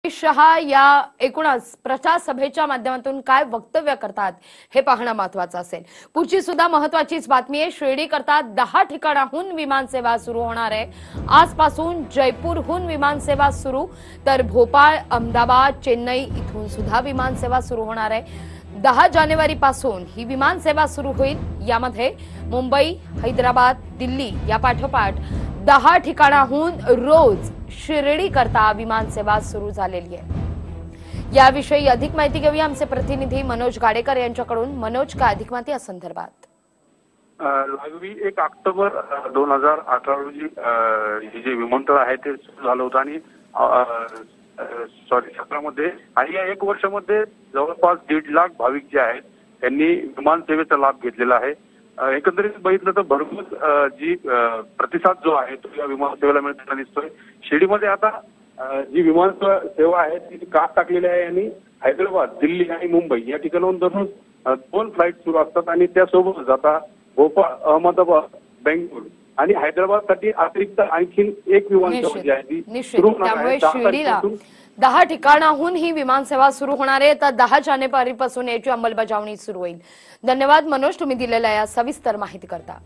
शहा या एकूणच प्रचार सभेच्या माध्यमातून काय वक्तव्य करतात हे पाहणं महत्त्वाचं असेल। पुढची सुद्धा महत्त्वाचीच बातमी आहे। शिर्डी करता 10 ठिकाणाहून विमान सेवा सुरू होणार आहे। आजपासून जयपूरहून विमान सेवा सुरू, तर भोपाळ, अहमदाबाद, चेन्नई इथून सुद्धा विमान सेवा सुरू होणार आहे। 10 जानेवारी पासून ही विमान सेवा सुरू होईल। यामध्ये मुंबई, हैदराबाद, दिल्ली या पाठोपाठ 10 ठिकाणाहून रोज शिर्डी करता विमान सेवा सुरू झालेली आहे। याविषयी अधिक माहिती घेऊया आमचे प्रतिनिधी मनोज गाडेकर यांच्याकडून। मनोज, काय अधिक माहिती या संदर्भात? लागवी 1 ऑक्टोबर 2018 रोजी हे जे विमानतळ आहे ते सुरू झालं होतं आणि 17 मध्ये आणि या 1 वर्षामध्ये जवळपास 1.5 लाख भाविक जे आहेत त्यांनी विमान सेवेचा लाभ घेतलेला आहे। एकंदरीत बघितलं तर भरपूर जी प्रतिसाद जो आहे तो या विमान सेवेला मिळताना दिसतोय। शिर्डीमध्ये आता जी विमान सेवा आहे ती कास टाकलेली आहे आणि हैदराबाद, दिल्ली आणि मुंबई या ठिकाणाहून दररोज 2 फ्लाईट सुरू असतात आणि त्यासोबतच आता भोपाळ, अहमदाबाद, बेंगळूर आणि हैदराबाद साठी अतिरिक्त आणखी एक विमान सेवा जी आहे ती सुरू होणार आहे। शिर्डीला 10 ठिकाणाहून ही विमान सेवा सुरू होणार आहे, तर 10 जानेवारी पासून याची अंमलबजावणी सुरू होईल। धन्यवाद मनोज, तुम्ही दिलेल्या या सविस्तर माहिती करता।